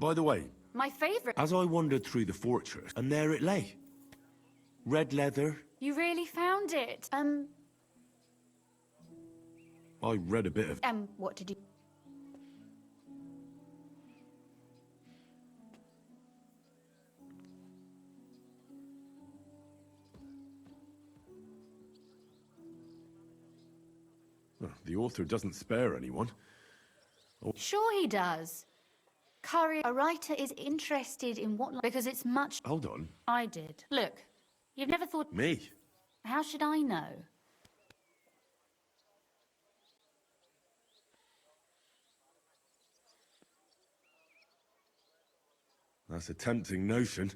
By the way, My favorite. as I wandered through the fortress, and there it lay. Red leather. You really found it. I read a bit of... What did you... The author doesn't spare anyone. Sure he does. A writer is interested in what... Because it's much... Hold on. I did. Look, you've never thought... Me? How should I know? That's a tempting notion.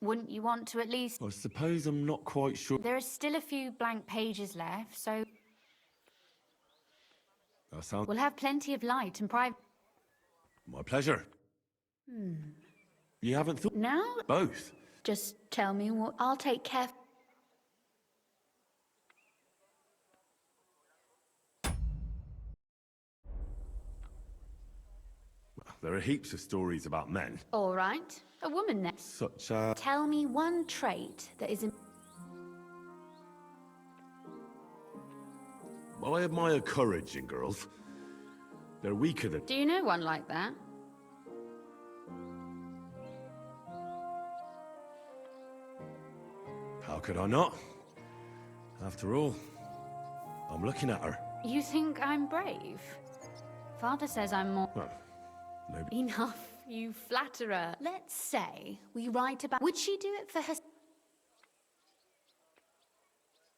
Wouldn't you want to at least... I suppose I'm not quite sure... There are still a few blank pages left, so... That sounds... We'll have plenty of light and private... My pleasure. You haven't thought... Now? Both. Just tell me what... I'll take care... There are heaps of stories about men. All right. A woman then. Such as... Tell me one trait that is... I admire courage in girls. They're weaker than... Do you know one like that? How could I not? After all, I'm looking at her. You think I'm brave? Father says I'm more... Well, nobody... Enough, you flatterer. Let's say we write about... Would she do it for her...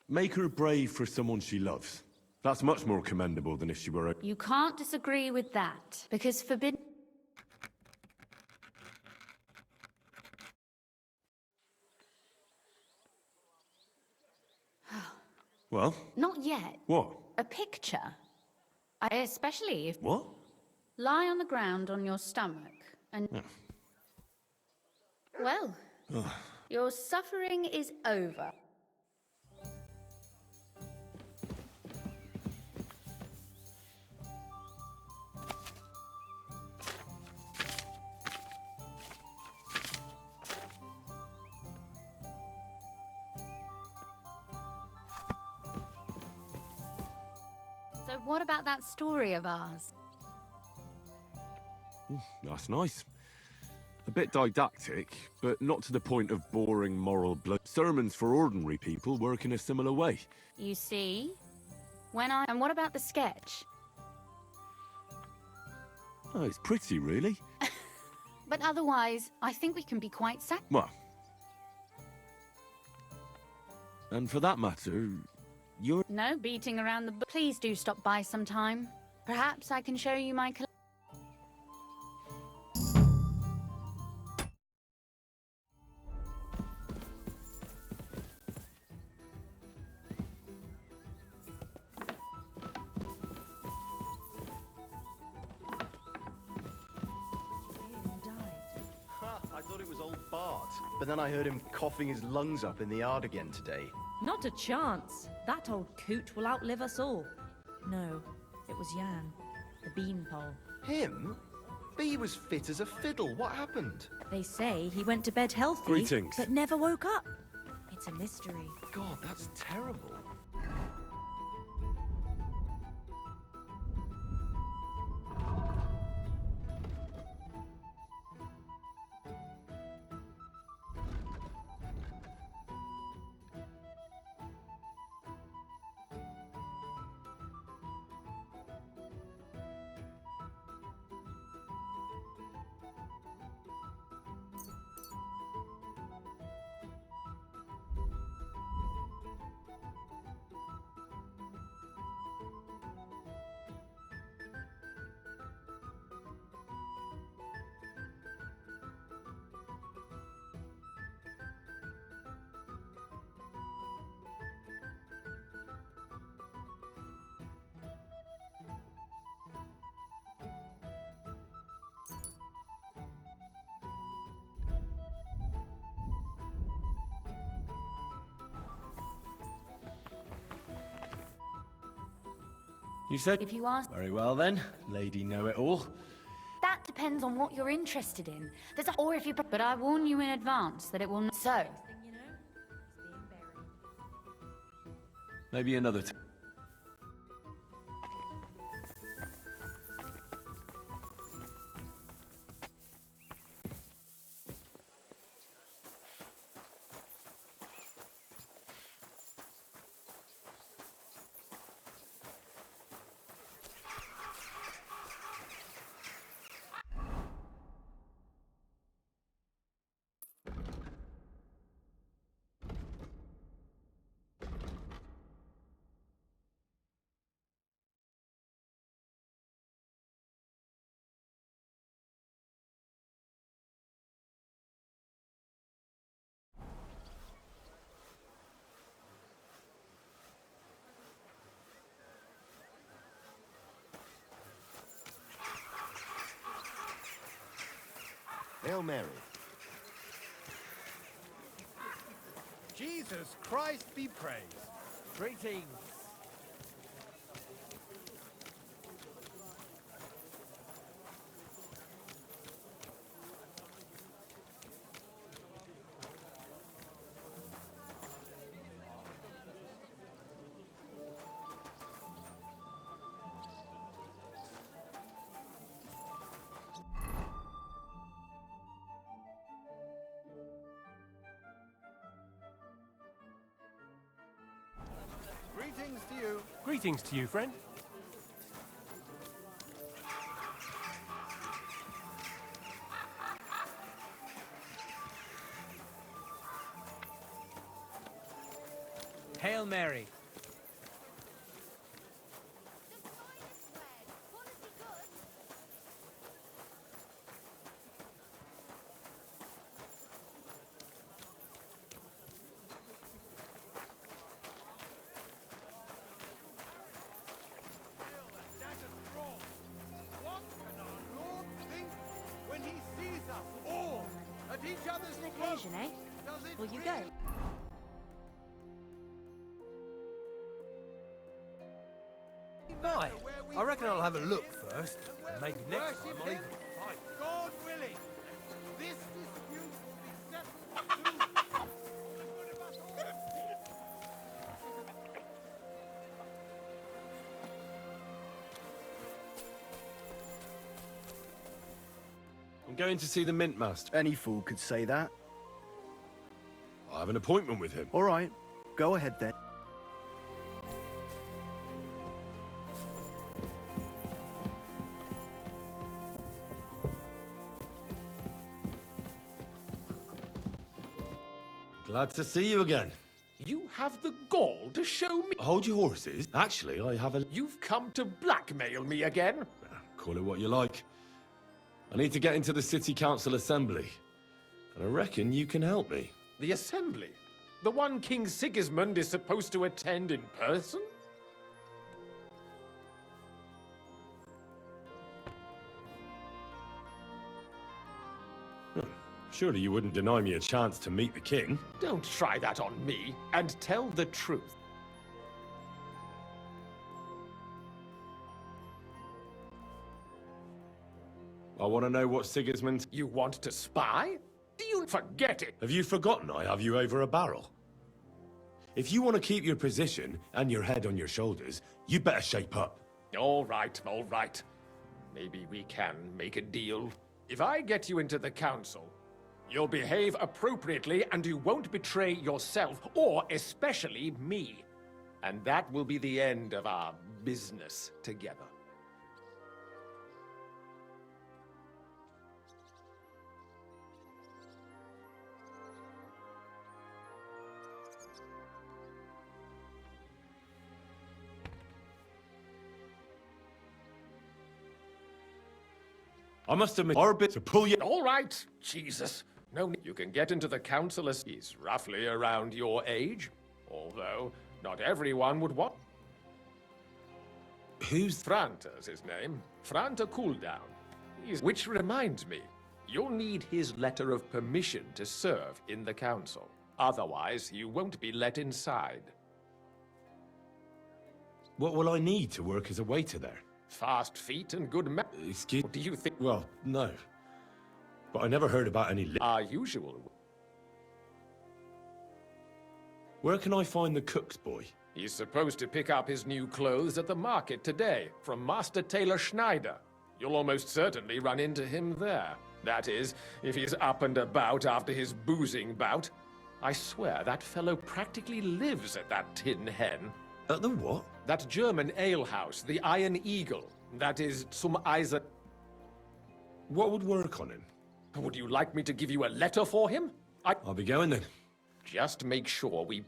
Make her brave for someone she loves. That's much more commendable than if she were a... You can't disagree with that, because forbidden... Well? Not yet. What? A picture. Especially if... What? Lie on the ground on your stomach, and... Yeah. Well, your suffering is over. So what about that story of ours? That's nice. A bit didactic, but not to the point of boring moral blood. Sermons for ordinary people work in a similar way. You see? And what about the sketch? Oh, it's pretty, really. But otherwise, I think we can be quite Well. And for that matter, you're... No beating around the... Please do stop by sometime. Perhaps I can show you my... I thought it was old Bart, but then I heard him coughing his lungs up in the yard again today. Not a chance. That old coot will outlive us all. No, it was Jan, the beanpole. Him? But he was fit as a fiddle. What happened? They say he went to bed healthy, Greetings. but never woke up. It's a mystery. God, that's terrible. You said... If you ask... Very well then, Lady Know-It-All. That depends on what you're interested in. There's a, or if you, but I warn you in advance that it will not. So, Thing you know, he's being buried. Maybe another time. Hail Mary. Jesus Christ be praised. Greetings. Greetings to you. Greetings to you, friend. Hail Mary. What can our Lord think when he sees us all at each other's Occasion, eh? Does it Will you really- go? Right. I reckon I'll have a look first, and maybe next time I'll even fight. God willing, this dispute will be settled soon. For the good of us all. I'm going to see the Mint Master. Any fool could say that. I have an appointment with him. All right, go ahead then. Glad to see you again. You have the gall to show me. Hold your horses. Actually, I have a... You've come to blackmail me again? Call it what you like. I need to get into the City Council Assembly. And I reckon you can help me. The assembly? The one King Sigismund is supposed to attend in person? Surely you wouldn't deny me a chance to meet the king. Don't try that on me, and tell the truth. I want to know what Sigismund... You want to spy? Do you forget it? Have you forgotten I have you over a barrel? If you want to keep your position and your head on your shoulders, you better shape up. All right, all right. Maybe we can make a deal. If I get you into the council, you'll behave appropriately and you won't betray yourself, or especially me. And that will be the end of our business together. I must admit, our bit to pull you... All right, Jesus. No, you can get into the council as he's roughly around your age. Although, not everyone would want... Who's... Franta's his name. Franta Cooldown. Which reminds me, you'll need his letter of permission to serve in the council. Otherwise, you won't be let inside. What will I need to work as a waiter there? Fast feet and good Excuse... What do you think? Well, no. But I never heard about any... Our usual. Where can I find the cook's boy? He's supposed to pick up his new clothes at the market today from Master Tailor Schneider. You'll almost certainly run into him there. That is, if he's up and about after his boozing bout. I swear that fellow practically lives at that Tin Hen. At the what? That German alehouse, the Iron Eagle. That is zum Eisen... What would work on him? Would you like me to give you a letter for him? I'll be going then. Just make sure we...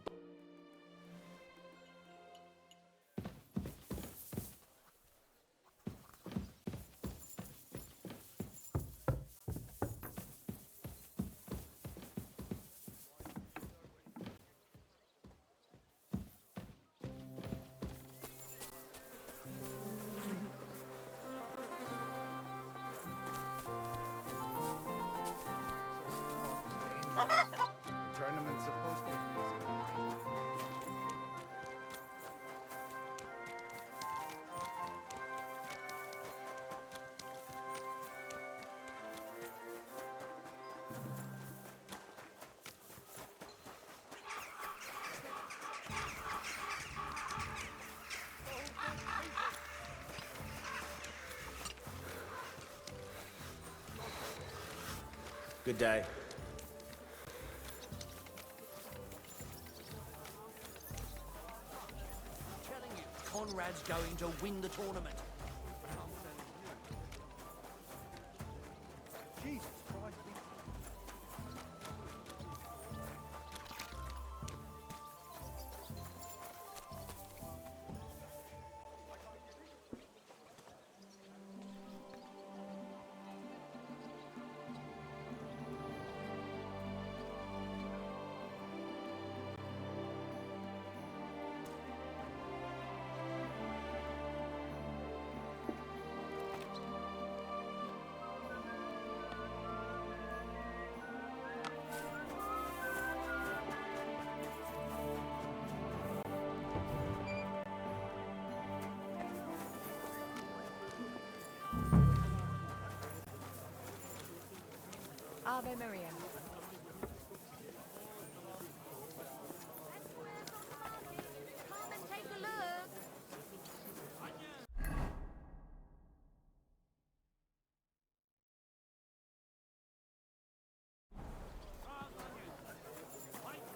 The tournament's supposed to be. Good day. Telling you, Conrad's going to win the tournament. Jesus Christ. Ave Maria. Come and take a look.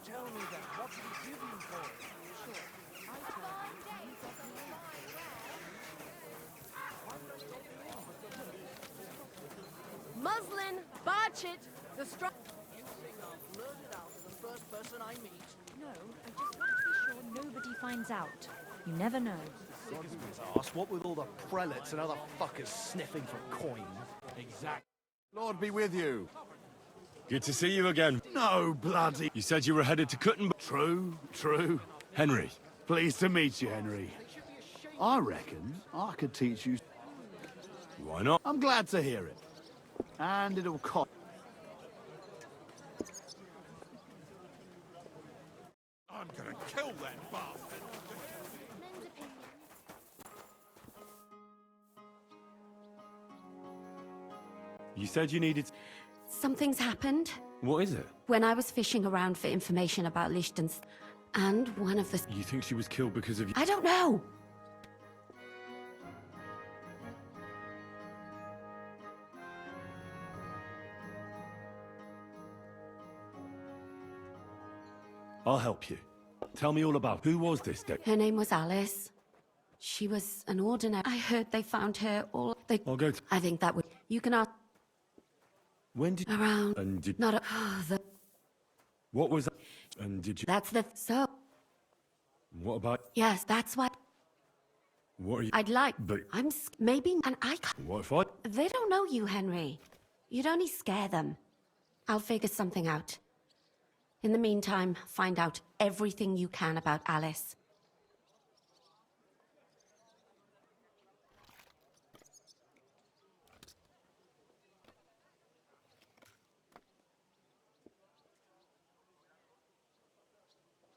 Tell me that. What did he give you for it? Muslin, Barchett, the strap. You think I'll blurt it out to the first person I meet? No, I just want to be sure nobody finds out. You never know. Ask what with all the prelates and other fuckers sniffing for coin. Exactly. Lord be with you. Good to see you again. No bloody. You said you were headed to Cuttenburg. True. Henry. Pleased to meet you, Henry. I reckon I could teach you. Why not? I'm glad to hear it. And it'll cost. I'm gonna kill that bastard. Men's opinion. You said you needed... Something's happened. What is it? When I was fishing around for information about Lichtenstein, and one of the... You think she was killed because of you? I don't know! I'll help you. Tell me all about who was this day. Her name was Alice. She was an ordinary... I heard they found her all... They... I'll go to... I think that would... You can ask... When did... Around... And did... Not a... Oh, the... What was that? And did you... That's the... So... What about... Yes, that's what... What are you... I'd like... But... Maybe... And I can't... What if I... They don't know you, Henry. You'd only scare them. I'll figure something out. In the meantime, find out everything you can about Alice.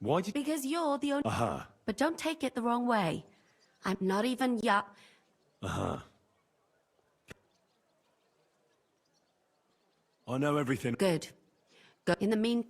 Why did... Because you're the only... Aha. But don't take it the wrong way. I'm not even Uh-huh. I know everything. Good. Go. In the mean...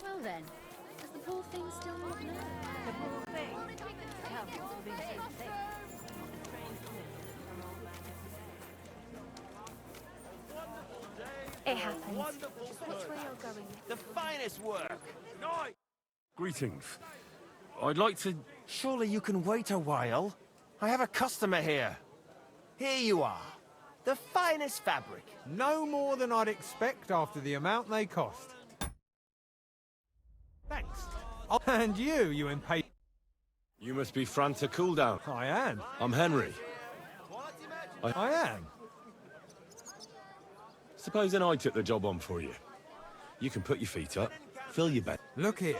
Well then, does the poor thing still not know? The poor thing. Careful for being so thick. It happens. Wonderful Which way you're going? The finest work. Greetings. I'd like to... Surely you can wait a while. I have a customer here. Here you are. The finest fabric. No more than I'd expect after the amount they cost. Thanks. Oh, and you impatient... You must be Franta Cooldown. I am. I'm Henry. I am. Supposing I took the job on for you. You can put your feet up, fill your bed. Look here.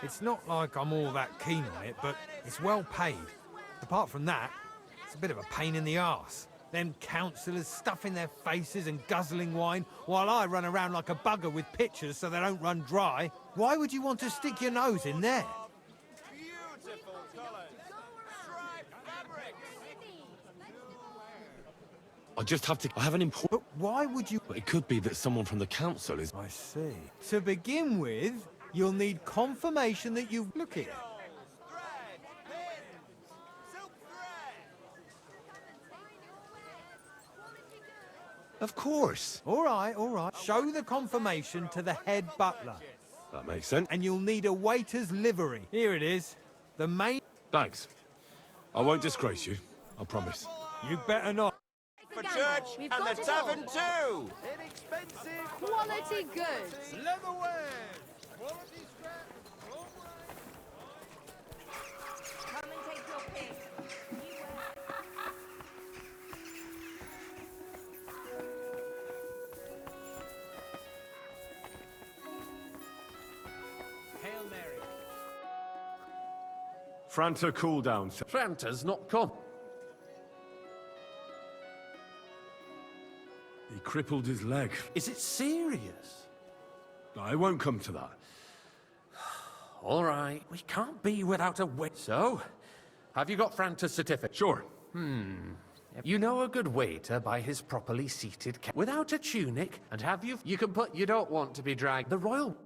It's not like I'm all that keen on it, but it's well paid. Apart from that, it's a bit of a pain in the arse. Them councillors stuffing their faces and guzzling wine, while I run around like a bugger with pictures so they don't run dry. Why would you want to stick your nose in there? Beautiful colours. Striped fabrics. I just have to... I have an important... But why would you... It could be that someone from the council is... I see. To begin with, you'll need confirmation that you... Look here. Thread. Pins. Silk thread. Of course. All right, all right. Show the confirmation to the head butler. That makes sense. And you'll need a waiter's livery. Here it is. The main... Thanks. I won't disgrace you. I promise. You better not. For church We've and got the it all. tavern too. Inexpensive. Quality goods. Leatherware. Quality scrap. Long Come and take your pick. Hail Mary. Franta Cooldown. Franta's not come. He crippled his leg. Is it serious? I won't come to that. All right, we can't be without a wait. So, have you got Franta's certificate? Sure. You know a good waiter by his properly seated without a tunic, and have you? You can put. You don't want to be dragged. The royal.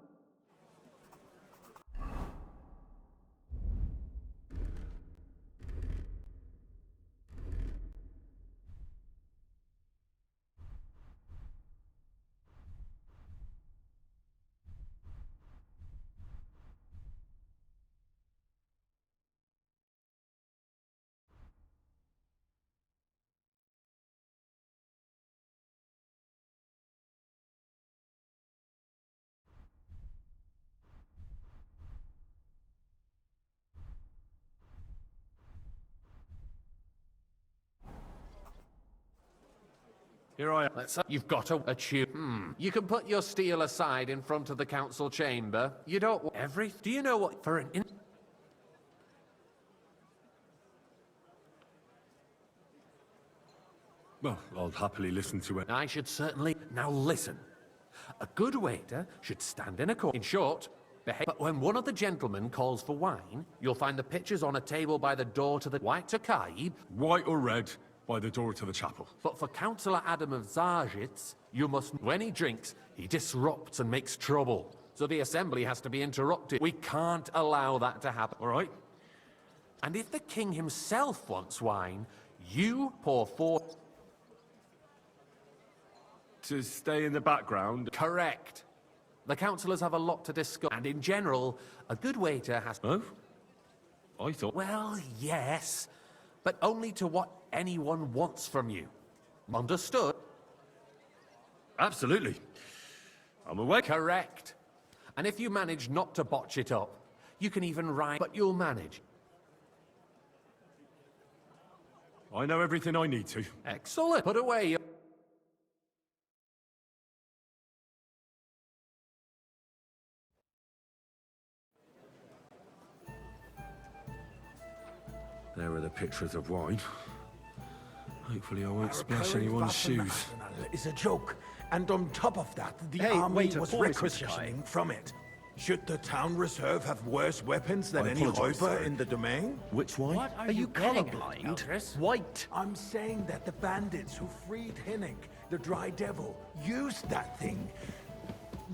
Here I am. You've got a tune. You can put your steel aside in front of the council chamber. You don't want every. Do you know what for an? Well, I'll happily listen to it. I should certainly. Now listen. A good waiter should stand in a corner. In short, behave. But when one of the gentlemen calls for wine, you'll find the pitchers on a table by the door to the white Takaib. White or red, by the door to the chapel. But for Councillor Adam of Zarjitz, you must. When he drinks, he disrupts and makes trouble. So the assembly has to be interrupted. We can't allow that to happen. All right? And if the king himself wants wine, you pour four. To stay in the background. Correct. The councillors have a lot to discuss, and in general, a good waiter has. Oh? I thought... Well, yes, but only to what anyone wants from you. Understood? Absolutely. I'm awake. Correct. And if you manage not to botch it up, you can even ride, but you'll manage. I know everything I need to. Excellent. Put away your... There are the pictures of wine. Hopefully I won't splash anyone's shoes. Is a joke, and on top of that, the Hey, army wait, was before Mr. requisitioning from it. Should the town reserve have worse weapons than I any apologize, Räuber sir. in the domain? Which wine? What are you colorblind? White. I'm saying that the bandits who freed Hinnig, the Dry Devil, used that thing.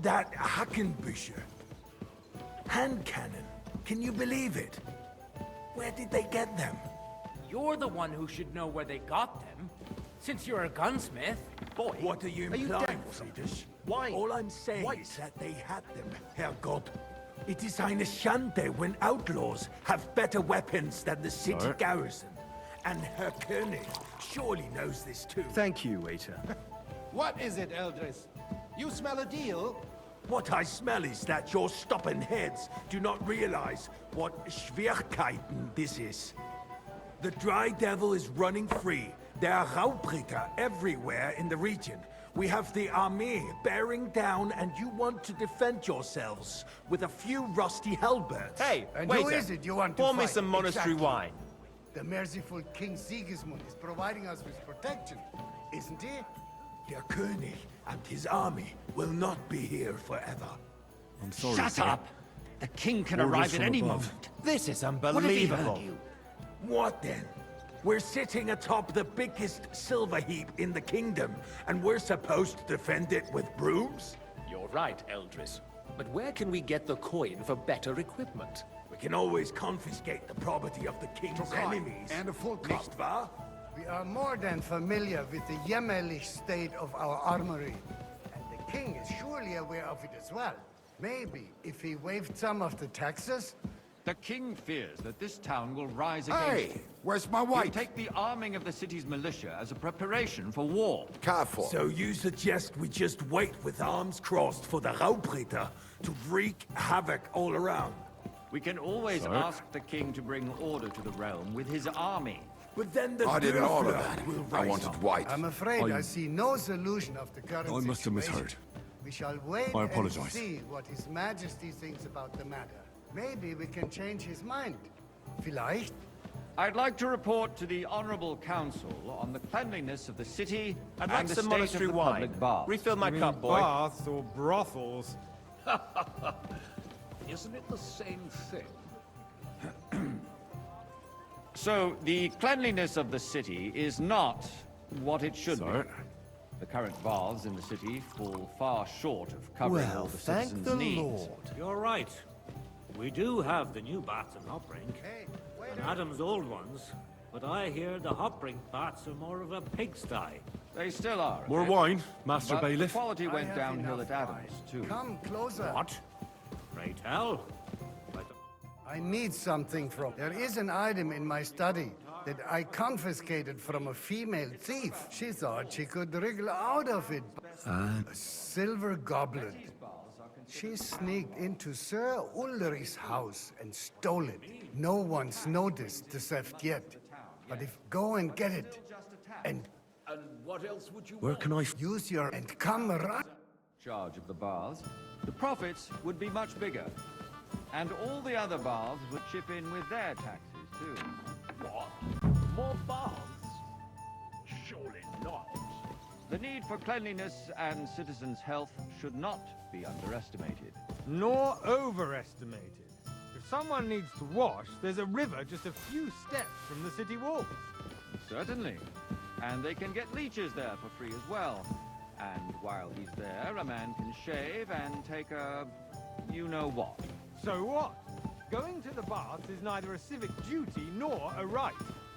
That Hackenbücher. Hand cannon. Can you believe it? Where did they get them? You're the one who should know where they got them, since you're a gunsmith. Boy, What are you you implying, deaf or something? Friedrich? Why? All I'm saying White. is that they had them, Herrgott. It is eine Schande when outlaws have better weapons than the city Sir? garrison. And Herr König surely knows this too. Thank you, waiter. What is it, Eldris? You smell a deal? What I smell is that your stubborn heads do not realize what Schwierigkeiten this is. The Dry Devil is running free. There are Raubritter everywhere in the region. We have the army bearing down, and you want to defend yourselves with a few rusty halberds. Hey, And waiter. who is it you want to Pour me fight? some monastery Exactly. wine. The merciful King Sigismund is providing us with protection, isn't he? Der König and his army will not be here forever. I'm sorry, Shut sir. up! The king can Orders arrive at from any above. moment. This is What have he heard unbelievable. you? What then? We're sitting atop the biggest silver heap in the kingdom, and we're supposed to defend it with brooms? You're right, Eldris. But where can we get the coin for better equipment? We can always confiscate the property of the king's enemies. And a full cup. Nicht wahr? We are more than familiar with the jämmerlich state of our armory. And the king is surely aware of it as well. Maybe if he waived some of the taxes. The king fears that this town will rise against Hey, him. where's my He'll wife? take the arming of the city's militia as a preparation for war. Careful. So you suggest we just wait with arms crossed for the Raubritter to wreak havoc all around? We can always Sir? ask the king to bring order to the realm with his army. But then the I didn't order Dürfler that. will I rise wanted up. white. I'm afraid I see no solution of the current I must have situation. misheard. We shall wait I and apologize. see what His Majesty thinks about the matter. Maybe we can change his mind. Vielleicht? I'd like to report to the Honorable Council on the cleanliness of the city I'd and like the some state of monastery the wine. public baths. Refill my You mean cup, boy. baths or brothels? Isn't it the same thing? So, the cleanliness of the city is not what it should Sir? be. The current baths in the city fall far short of covering all Well, the thank citizens' the needs. Lord. You're right. We do have the new baths in Hopbrink, Hey, and Adam's old ones. But I hear the Hopbrink baths are more of a pigsty. They still are. a More bit, wine, Master but Bailiff. the quality I went have downhill at enough Adams, wine. too. Come closer. What? Pray tell. But I need something from... There is an item in my study that I confiscated from a female thief. She thought she could wriggle out of it. A silver goblet. She sneaked into Sir Ulrich's house and stole it. No one's noticed the theft yet. But if go and get it, and And what else would you Where can I... use your... and come right... Charge of the baths, the profits would be much bigger. And all the other baths would chip in with their taxes, too. What? More baths? Surely not. The need for cleanliness and citizens' health should not be underestimated. Nor overestimated. If someone needs to wash, there's a river just a few steps from the city walls. Certainly. And they can get leeches there for free as well. And while he's there, a man can shave and take a... you-know-what. So what? Going to the baths is neither a civic duty nor a right.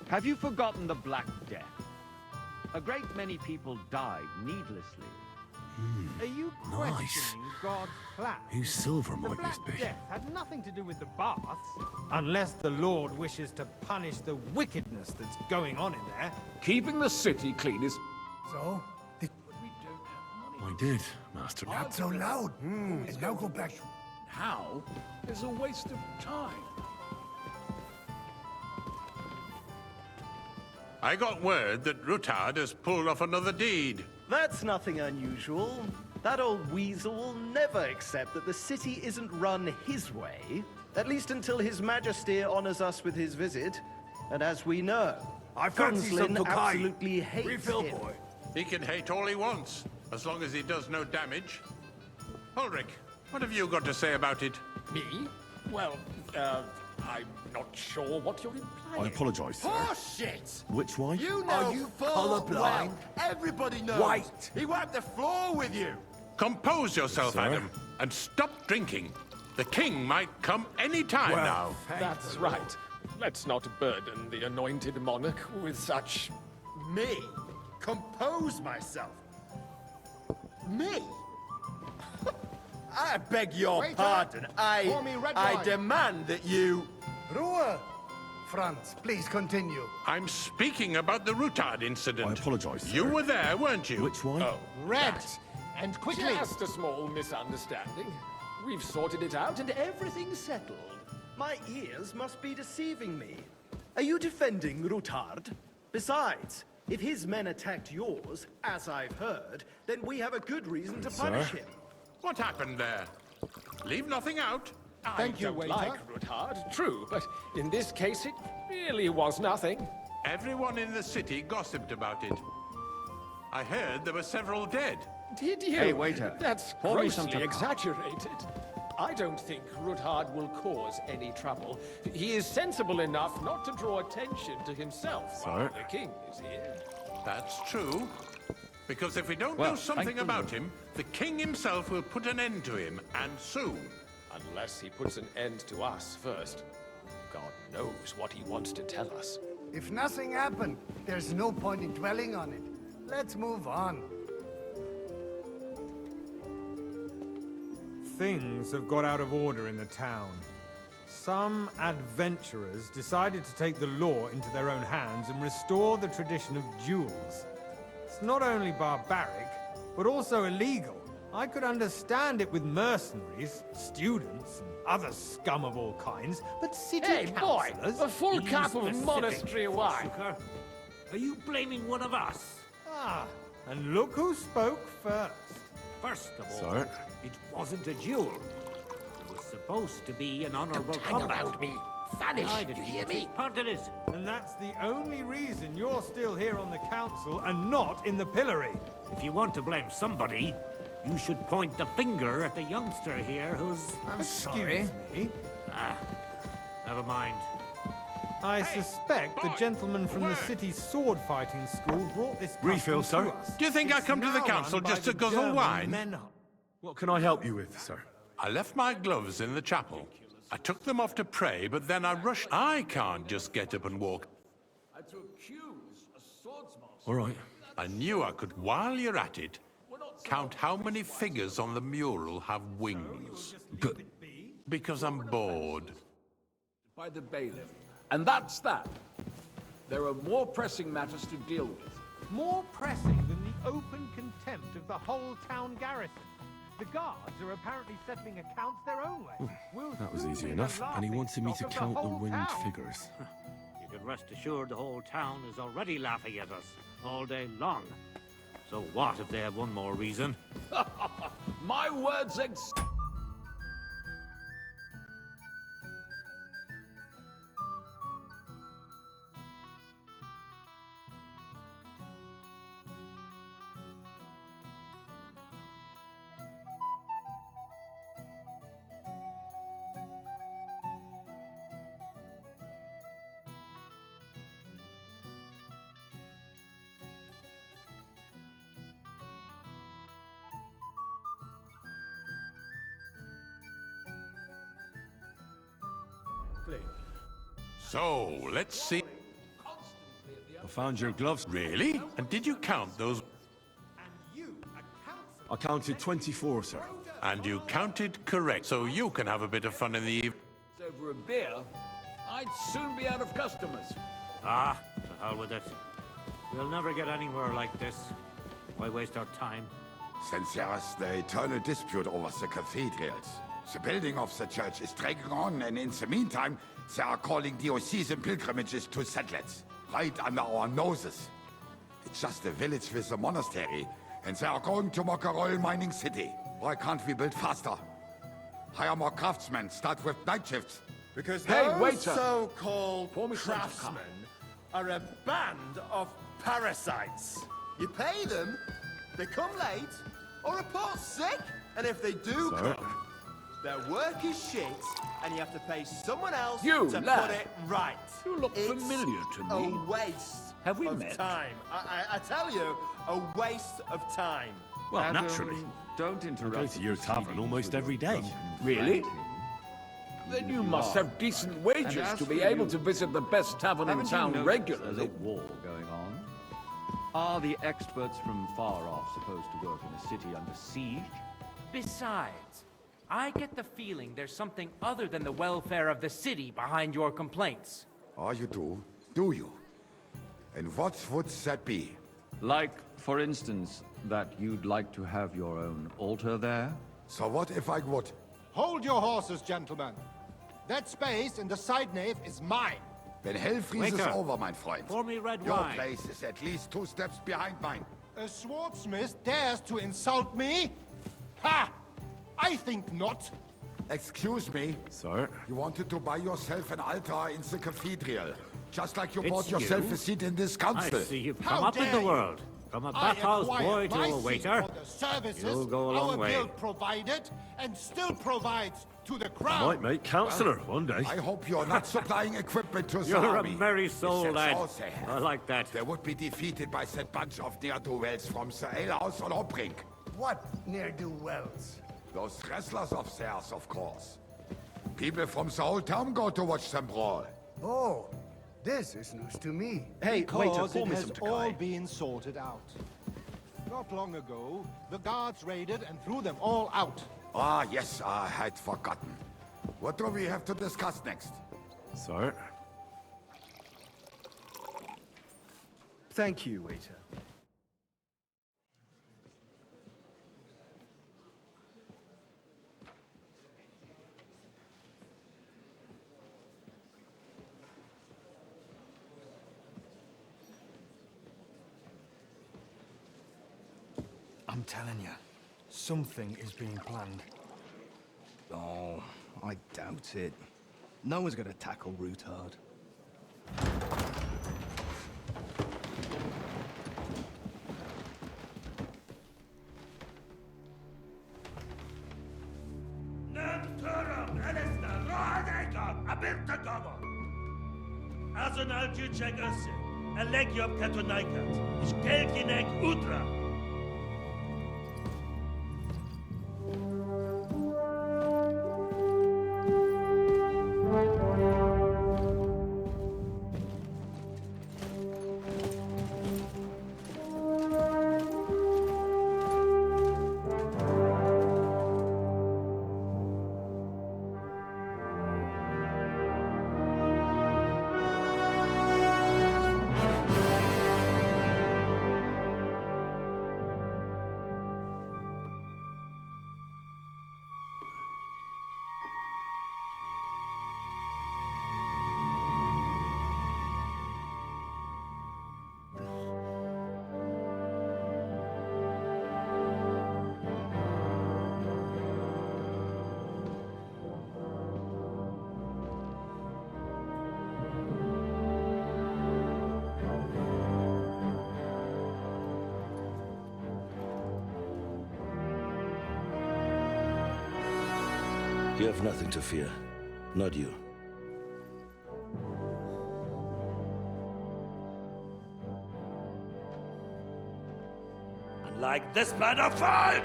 Have you forgotten the Black Death? A great many people died needlessly. Are you questioning God's plan? Whose silver The might Black this be? Death had nothing to do with the baths. Unless the Lord wishes to punish the wickedness that's going on in there. Keeping the city clean is... So? I did, Master. Not so loud. And now go back. how is a waste of time. I got word that Rutard has pulled off another deed. That's nothing unusual. That old weasel will never accept that the city isn't run his way, at least until His Majesty honors us with his visit. And as we know, I fancy some Gunslin Tokai. absolutely hates Refill, him. boy. He can hate all he wants, as long as he does no damage. Ulrich, what have you got to say about it? Me? Well, I'm not sure what you're implying. I apologise, sir. Bullshit! Which way? You know Are you colorblind. well, everybody knows. White. He wiped the floor with you. Compose yourself, Sir? Adam, and stop drinking. The king might come any time now. That's right. Let's not burden the anointed monarch with such... Me? Compose myself? Me? I beg your Waiter, pardon. pour me red I wine. demand that you... Ruhe! Franz, please continue. I'm speaking about the Rutard incident. I apologise, sir. You were there, weren't you? Which way? Oh, Red. that. And quickly. Just a small misunderstanding. We've sorted it out and everything's settled. My ears must be deceiving me. Are you defending Rutard? Besides, if his men attacked yours, as I've heard, then we have a good reason to punish him. What happened there? Leave nothing out. Thank you, I don't waiter. like Rutard, true, but in this case it really was nothing. Everyone in the city gossiped about it. I heard there were several dead. Did you? Hey, waiter. That's Pour me some grossly Tokai. exaggerated. I don't think Rutard will cause any trouble. He is sensible enough not to draw attention to himself while Sir? the king is here. That's true. Because if we don't Well, do something thank you. about him, the king himself will put an end to him, and soon. Unless he puts an end to us first. God knows what he wants to tell us. If nothing happened, there's no point in dwelling on it. Let's move on. Things have got out of order in the town. Some adventurers decided to take the law into their own hands and restore the tradition of duels. It's not only barbaric, but also illegal. I could understand it with mercenaries, students, and other scum of all kinds, but city Hey, boy! councillors... A full Be cup of specific, monastery wine. Sucker. Are you blaming one of us? Ah, and look who spoke first. First of all, Sir? it wasn't a duel. It was supposed to be an honorable Hang combat. around me. Vanish, I you didn't hear me? take part in it. And that's the only reason you're still here on the council and not in the pillory. If you want to blame somebody, you should point the finger at the youngster here who's... Excuse me. Ah, never mind. I suspect the gentleman from the city's sword-fighting school brought this Refill, custom sir? to us. Do you think I It's come to the now council run by just to the guzzle German wine? men- What can I help you with, sir? I left my gloves in the chapel. I took them off to pray, but then I rushed. I can't just get up and walk. To accuse a swordsman. All right. I knew I could. While you're at it, count how many figures on the mural have wings. But Because I'm bored. By the bailiff. And that's that. There are more pressing matters to deal with. More pressing than the open contempt of the whole town garrison. The guards are apparently settling accounts their own way. We'll that was soon easy be enough, the and he wanted me to laughingstock of count the whole winged town. figures. You can rest assured the whole town is already laughing at us all day long. So what if they have one more reason? My words So, let's see. I found your gloves. Really? And did you count those? I counted 24, sir. And you counted correct, so you can have a bit of fun in the evening. over a beer, I'd soon be out of customers. Ah, to hell with it. We'll never get anywhere like this. Why waste our time? Since there is the eternal dispute over the cathedrals, The building of the church is dragging on, and in the meantime, they are calling diocesan pilgrimages to settlers, right under our noses. It's just a village with a monastery, and they are going to make a royal mining city. Why can't we build faster? Hire more craftsmen, start with night shifts. Because Hey, those waiter! so-called Pour me some to craftsmen are a band of parasites. You pay them, they come late, or report sick, and if they do come, their work is shit, and you have to pay someone else You, to lad. put it right. You look It's familiar to me. a waste Have we of met? time. I tell you, a waste of time. Well, Adam, naturally. Don't I interrupt. go to your tavern almost every day. Really? Then you must have decent wages to be able to visit the best tavern in town There's regularly. a war going on. Are the experts from far off supposed to work in a city under siege? Besides, I get the feeling there's something other than the welfare of the city behind your complaints. Oh, you do? Do you? And what would that be? Like, for instance, that you'd like to have your own altar there? So what if I would? Hold your horses, gentlemen. That space in the side nave is mine. When hell freezes Waiter, over, my friend. pour me red Your wine. place is at least 2 steps behind mine. A swordsmith dares to insult me? Ha! I think not. Excuse me? Sir? You wanted to buy yourself an altar in the cathedral. Just like you It's bought yourself you? a seat in this I council. see you've How come up in dare the you. world. From a I bathhouse acquired boy to my a seat waiter. for the services You'll go a long our way. guild provided and still provides to the I crown. might make councillor one day. I hope you're not supplying equipment to the You're a army. merry soul, If that's lad. all they have, I like that. they would be defeated by that bunch of ne'er-do-wells from the alehouse on Hopbrink. What ne'er-do-wells? Those wrestlers of theirs, of course. People from the whole town go to watch them brawl. Oh, this is news to me. Hey, waiter, Because pour it me has some all Takai. been sorted out. Not long ago, the guards raided and threw them all out. Ah, yes, I had forgotten. What do we have to discuss next? Sir? Thank you, waiter. I'm telling you, something is being planned. Oh, I doubt it. No one's gonna tackle Rootard. Azon al-Juchek Össe, Elegiop Katonaikat, Ishkelkinek Utra. You have nothing to fear. Not you. Unlike this man of false!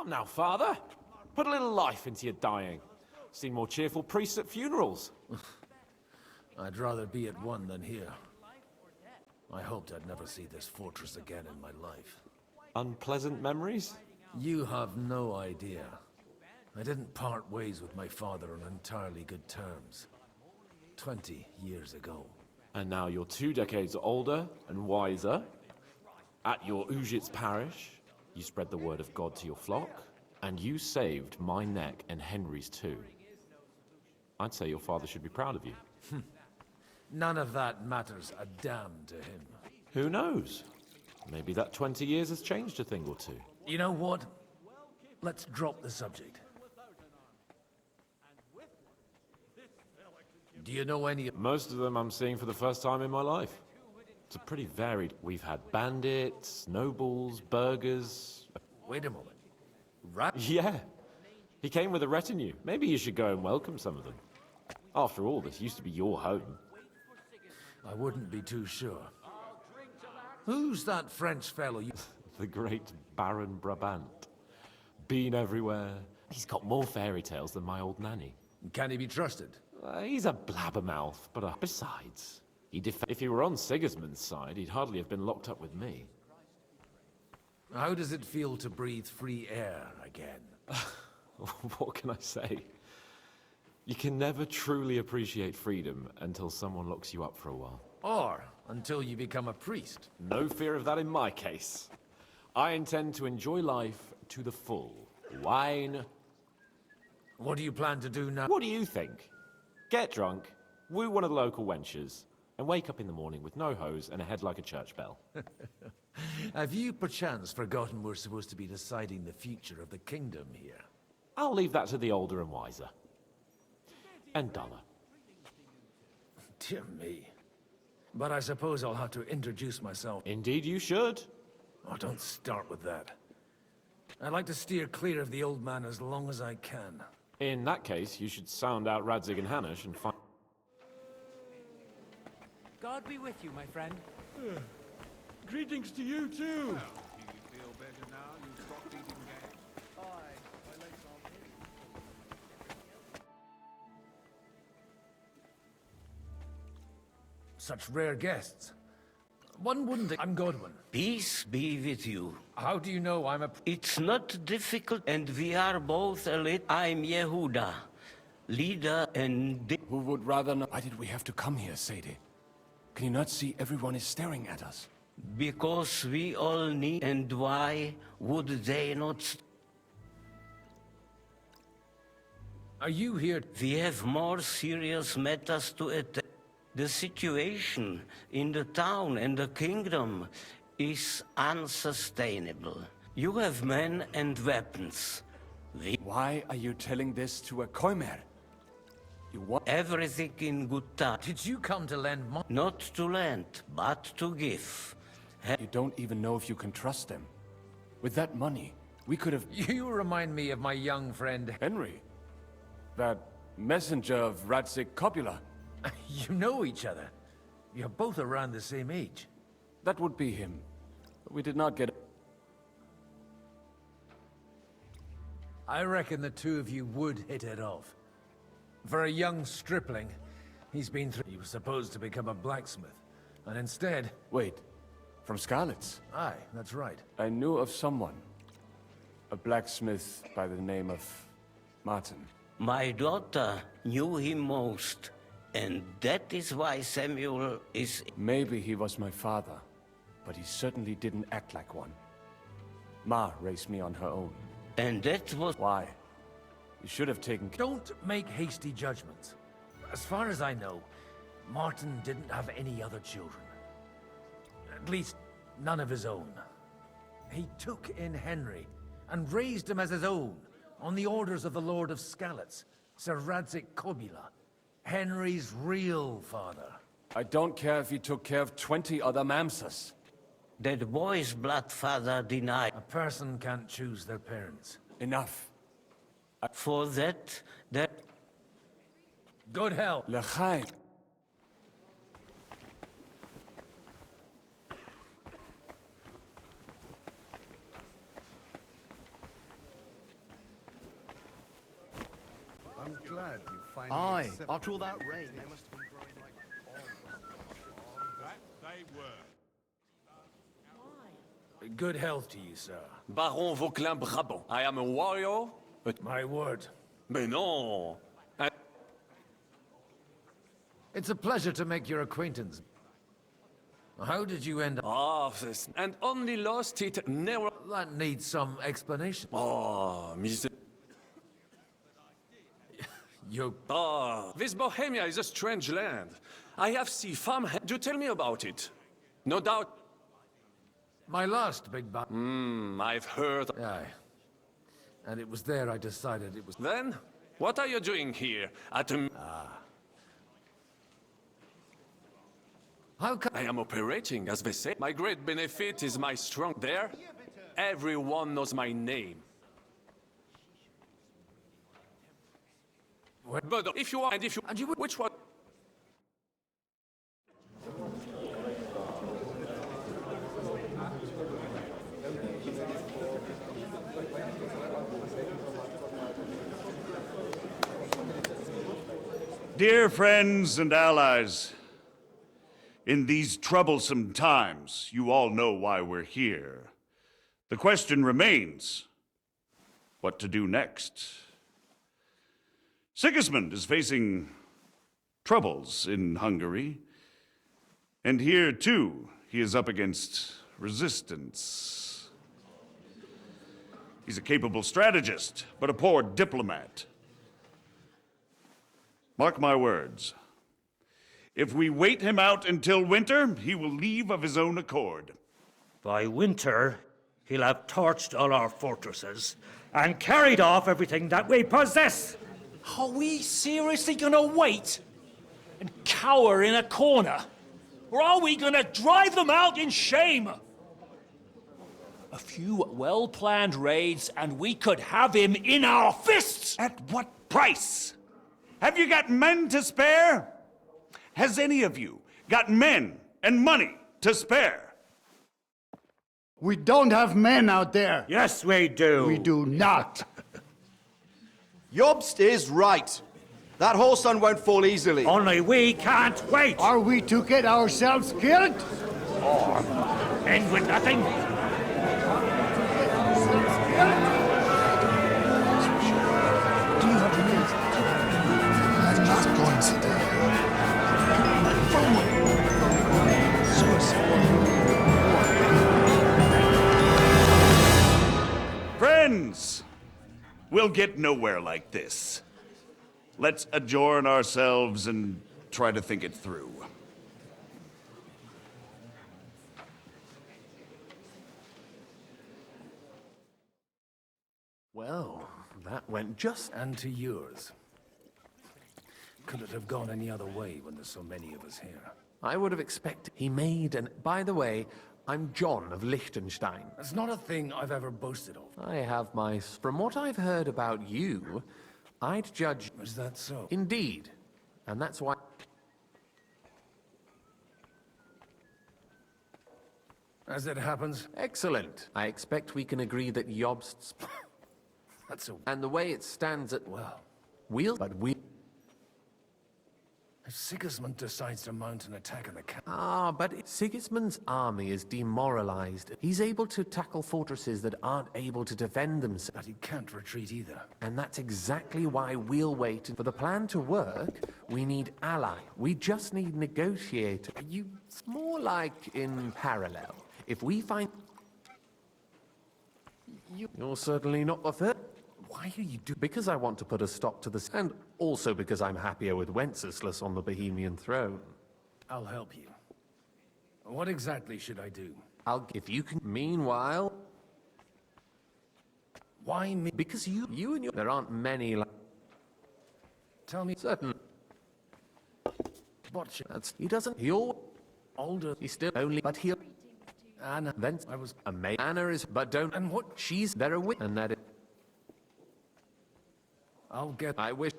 Come now, Father. Put a little life into your dying. Seen more cheerful priests at funerals. I'd rather be at one than here. I hoped I'd never see this fortress again in my life. Unpleasant memories? You have no idea. I didn't part ways with my father on entirely good terms. 20 years ago. And now you're 2 decades older and wiser. At your Ujit's parish, you spread the word of God to your flock, and you saved my neck and Henry's too. I'd say your father should be proud of you. None of that matters a damn to him. Who knows? Maybe that 20 years has changed a thing or two. You know what? Let's drop the subject. Do you know any... Most of them I'm seeing for the first time in my life. It's a pretty varied... We've had bandits, nobles, burghers... Wait a moment. Yeah. He came with a retinue. Maybe you should go and welcome some of them. After all, this used to be your home. I wouldn't be too sure. Who's that French fellow you... The great Baron Brabant. Been everywhere. He's got more fairy tales than my old nanny. Can he be trusted? He's a blabbermouth, but besides, if he were on Sigismund's side, he'd hardly have been locked up with me. How does it feel to breathe free air again? What can I say? You can never truly appreciate freedom until someone locks you up for a while. Or until you become a priest. No fear of that in my case. I intend to enjoy life to the full. Wine. What do you plan to do now? What do you think? Get drunk, woo one of the local wenches, and wake up in the morning with no hose and a head like a church bell. Have you perchance forgotten we're supposed to be deciding the future of the kingdom here? I'll leave that to the older and wiser. And duller. Dear me. But I suppose I'll have to introduce myself. Indeed you should. Oh, don't start with that. I'd like to steer clear of the old man as long as I can. In that case, you should sound out Radzig and Hanush and find... God be with you, my friend. Greetings to you, too. Such rare guests. One wouldn't think I'm Godwin. Peace be with you. How do you know I'm a... It's not difficult, and we are both elite. I'm Yehuda, leader and... Who would rather know... Why did we have to come here, Sadie? Can you not see everyone is staring at us? Because we all need... And why would they not... Are you here? We have more serious matters to attend. The situation in the town and the kingdom is unsustainable. You have men and weapons. Why are you telling this to a Koimer? You want everything in good time. Did you come to lend money? Not to lend, but to give. You don't even know if you can trust them. With that money, we could have... You remind me of my young friend... Henry. That messenger of Radzig Copula. You know each other. You're both around the same age. That would be him. But we did not get... I reckon the two of you would hit it off. For a young stripling, he's been through... He was supposed to become a blacksmith. And instead... Wait. From Scarlet's? Aye, that's right. I knew of someone. A blacksmith by the name of... Martin. My daughter knew him most. And that is why Samuel is... Maybe he was my father, but he certainly didn't act like one. Ma raised me on her own. And that was... Why? You should have taken... Don't make hasty judgments. As far as I know, Martin didn't have any other children. At least, none of his own. He took in Henry, and raised him as his own, on the orders of the Lord of Skalitz, Sir Radzig Kobyla. Henry's real father. I don't care if he took care of 20 other Mamsas. That boy's blood father denied. A person can't choose their parents. Enough. For that... Good hell. L'chaim. finally Aye, accept- after all that rain, they must have been growing like That they were. Good health to you, sir. Baron Vauquelin Brabant. I am a warrior, but... My word. Mais non! It's a pleasure to make your acquaintance. How did you end up? Ah, this... And only lost it never... That needs some explanation. Oh, mis... You... This Bohemia is a strange land. I have seen farm... Do tell me about it. No doubt... My last big bat. I've heard... Aye. And it was there I decided it was... Then? What are you doing here? At a... How come... I am operating, as they say. My great benefit is my strong... There, everyone knows my name. But if you are... And if you... And you would... Which one... Dear friends and allies, in these troublesome times, you all know why we're here. The question remains, what to do next? Sigismund is facing troubles in Hungary, and here, too, he is up against resistance. He's a capable strategist, but a poor diplomat. Mark my words. If we wait him out until winter, he will leave of his own accord. By winter, he'll have torched all our fortresses and carried off everything that we possess. Are we seriously gonna wait and cower in a corner? Or are we gonna drive them out in shame? A few well-planned raids and we could have him in our fists! At what price? Have you got men to spare? Has any of you got men and money to spare? We don't have men out there. Yes, we do. We do not. Jobst is right. That whole sun won't fall easily. Only we can't wait. Are we to get ourselves killed? Or end with nothing? Friends, we'll get nowhere like this. Let's adjourn ourselves and try to think it through. Well, that went just... And to yours. Could it have gone any other way when there's so many of us here? I would have expected... He made an... By the way, I'm John of Liechtenstein. That's not a thing I've ever boasted of. I have my... From what I've heard about you, I'd judge... Is that so? Indeed. And that's why... As it happens... Excellent. I expect we can agree that Jobst's... That's a... And the way it stands at... Well... But we... If Sigismund decides to mount an attack on the camp... Ah, but Sigismund's army is demoralized. He's able to tackle fortresses that aren't able to defend themselves. But he can't retreat either. And that's exactly why we'll wait. For the plan to work, we need ally. We just need negotiator. More like in parallel. If we find... You're certainly not the first. Why are you doing... Because I want to put a stop to this, and also because I'm happier with Wenceslas on the Bohemian throne. I'll help you. What exactly should I do? If you can... Meanwhile... Why me? Because you and your... There aren't many like... Tell me... Certain... What That's... He doesn't... He'll... Older... He's still only... But he'll... Anna... Then... I was... Anna is... But don't... And what... She's... They're a wit... And that is... I'll get... I wish...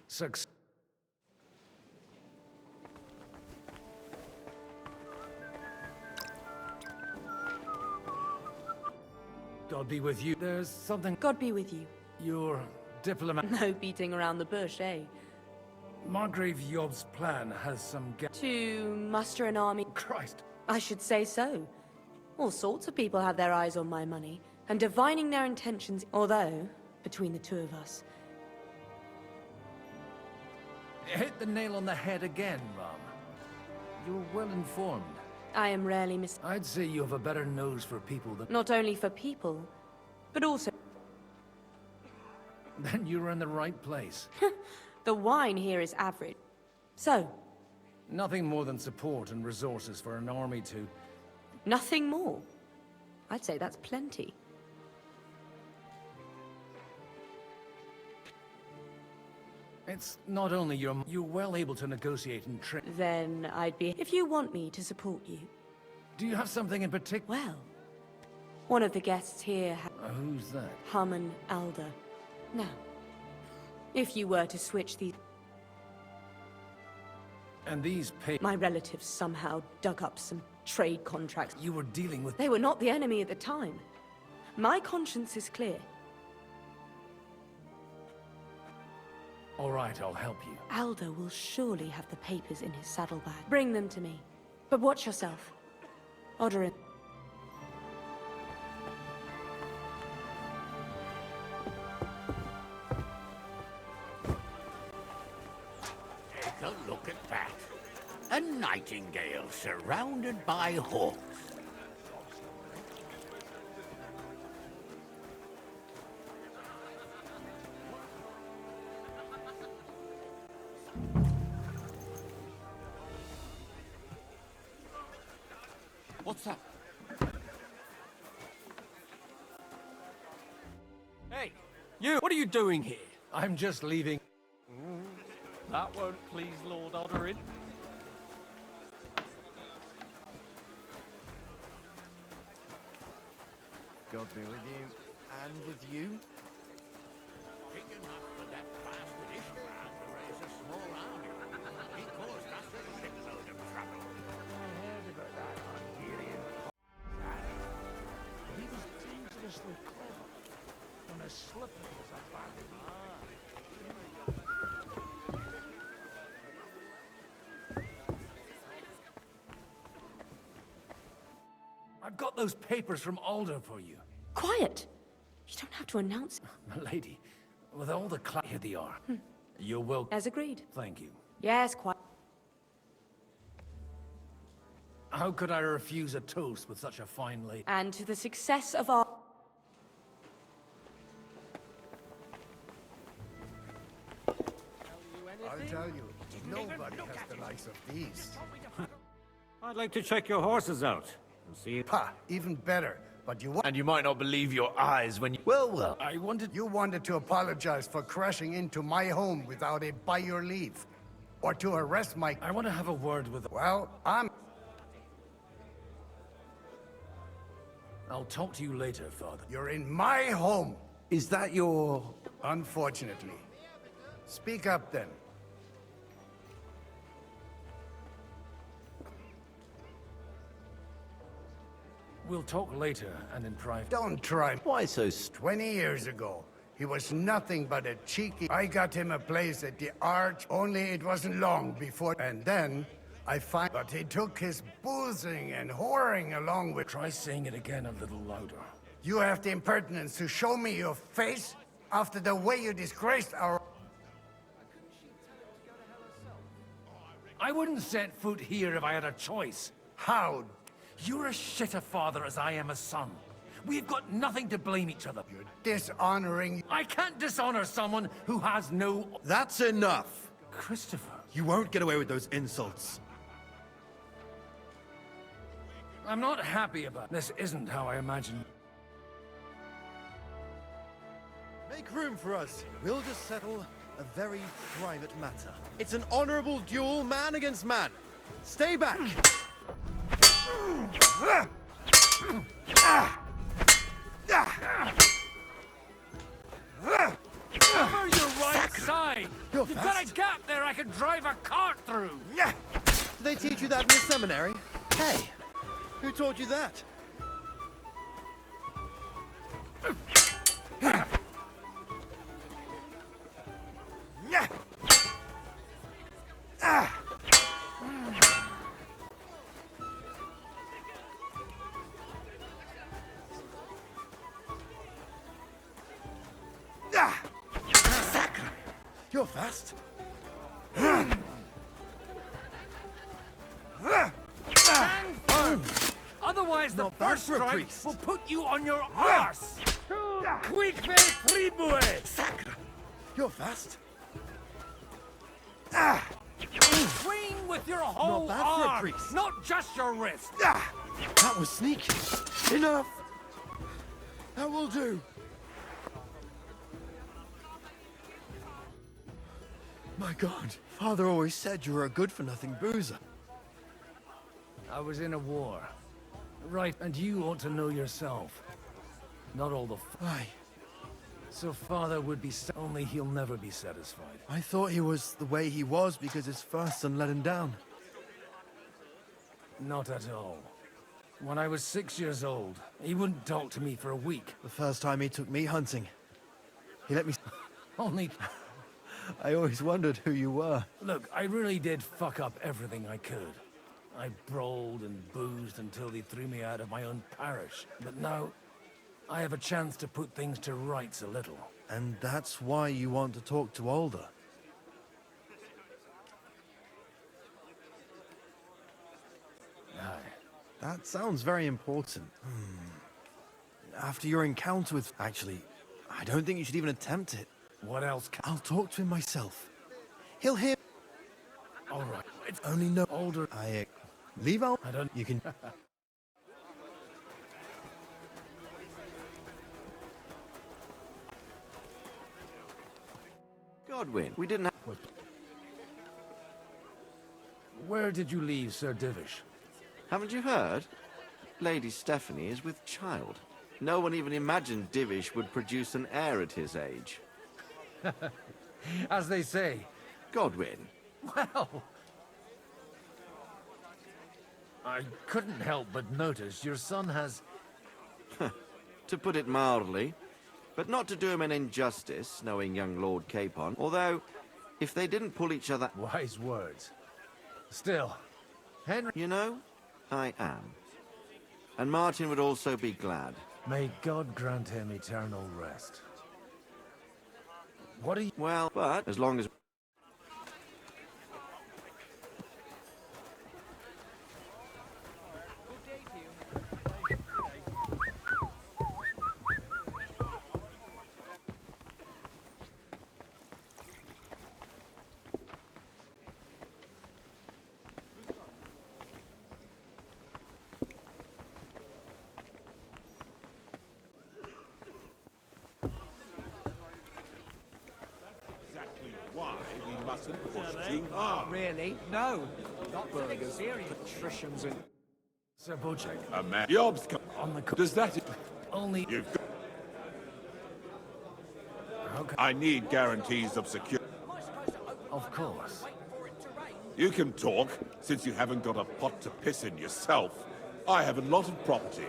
Success. God be with you. There's something... God be with you. You're diplomat. No beating around the bush, eh? Margrave Yob's plan has some To muster an army. Christ. I should say so. All sorts of people have their eyes on my money, and divining their intentions, although, between the two of us... Hit the nail on the head again, Ram. You're well informed. I am rarely I'd say you have a better nose for people than... Not only for people, but also... Then you're in the right place. The wine here is average. So? Nothing more than support and resources for an army to... Nothing more? I'd say that's plenty. It's not only you're well able to negotiate and train. Then I'd be... If you want me to support you. Do you have something in particular? Well, one of the guests here... Who's that? Harmon Alder. Now, if you were to switch these... And these My relatives somehow dug up some trade contracts. You were dealing with... They were not the enemy at the time. My conscience is clear. All right, I'll help you. Alder will surely have the papers in his saddlebag. Bring them to me. But watch yourself. Odorin. Take a look at that. A nightingale surrounded by hawks. What's up? Hey, you! What are you doing here? I'm just leaving. That won't please Lord Odorin. God be with you, and with you. Big enough for that bastard Ishmael to raise a small army. He caused us a shitload of trouble. I heard about that Hungarian. He was dangerously clever, and as slippery as a bag of I've got those papers from Alder for you. Quiet! You don't have to announce it. Milady, with all the here they are. You're welcome. As agreed. Thank you. Yes, quite. How could I refuse a toast with such a fine lady? And to the success of our... I'll tell you, nobody has the likes of these. I'd like to check your horses out and see... Ha! Even better. But you And you might not believe your eyes when you... Well. You wanted to apologize for crashing into my home without it by your leave. Or to arrest my... I want to have a word with... Well, I'll talk to you later, Father. You're in my home! Is that your... Unfortunately. Speak up, then. We'll talk later and in private. Don't try. Why so 20 years ago, he was nothing but a cheeky... I got him a place at the Arch, only it wasn't long before... And then, But he took his boozing and whoring along with... Try saying it again a little louder. You have the impertinence to show me your face after the way you disgraced our... I wouldn't set foot here if I had a choice. How? You're as shit a father as I am a son. We've got nothing to blame each other. You're dishonoring... I can't dishonor someone who has no... That's enough! Christopher. You won't get away with those insults. I'm not happy about this. Isn't how I imagined. Make room for us. We'll just settle a very private matter. It's an honorable duel, man against man. Stay back! Cover your right side! You've got a gap there I can drive a cart through! Yeah! Did they teach you that in the seminary? Hey! Who taught you that? Sacre! You're fast. Stand firm! Otherwise, the Not bad first for a strike priest. will put you on your arse! Quick, tribue! Sacre! You're fast. Swing with your whole bad for a arm, priest. not just your wrist! That was sneaky. Enough! That will do. My God, Father always said you were a good-for-nothing boozer. I was in a war. Right, and you ought to know yourself. Not all the Aye. So Father would be only he'll never be satisfied. I thought he was the way he was because his first son let him down. Not at all. When I was 6 years old, he wouldn't talk to me for a week. The first time he took me hunting, he let me... Only... I always wondered who you were. Look, I really did fuck up everything I could. I brawled and boozed until they threw me out of my own parish. But now, I have a chance to put things to rights a little. And that's why you want to talk to Alder. Aye. That sounds very important. After your encounter with... Actually, I don't think you should even attempt it. What else I'll talk to him myself. He'll hear... All right. It's Only no... older. Leave out... I don't... You can... Godwin, we didn't have... Where did you leave Sir Divish? Haven't you heard? Lady Stephanie is with child. No one even imagined Divish would produce an heir at his age. As they say. Godwin. Well... I couldn't help but notice your son has... To put it mildly, but not to do him an injustice, knowing young Lord Capon. Although, if they didn't pull each other... Wise words. Still, Henry... You know, I am. And Martin would also be glad. May God grant him eternal rest. What are you... Well, but as long as... Really? No. Not burgers. Patricians and... Sir Bocek. A man. Jobs on the... Does that... Only... You've got... Okay. I need guarantees of security. Of course. You can talk, since you haven't got a pot to piss in yourself. I have a lot of property.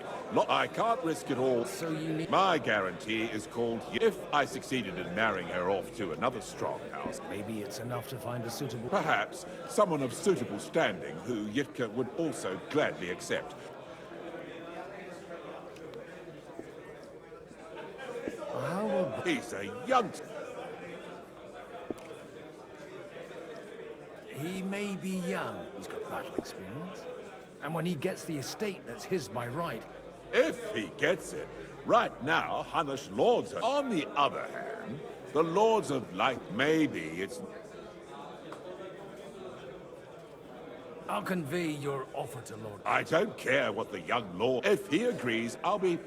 I can't risk it all. So you need... My guarantee is called... If I succeeded in marrying her off to another strong house. Maybe it's enough to find a suitable... Perhaps someone of suitable standing who Yitka would also gladly accept. How about... He's a young... He may be young. He's got battle experience. And when he gets the estate that's his by right... If he gets it. Right now, Hunnish lords are... On the other hand, the Lords of Light, maybe it's... I'll convey your offer to Lord... I don't care what the young lord... If he agrees, I'll be...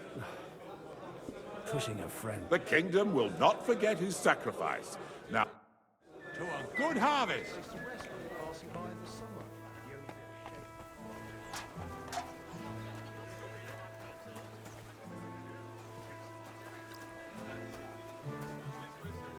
Pushing a friend. The kingdom will not forget his sacrifice. Now... To a good harvest!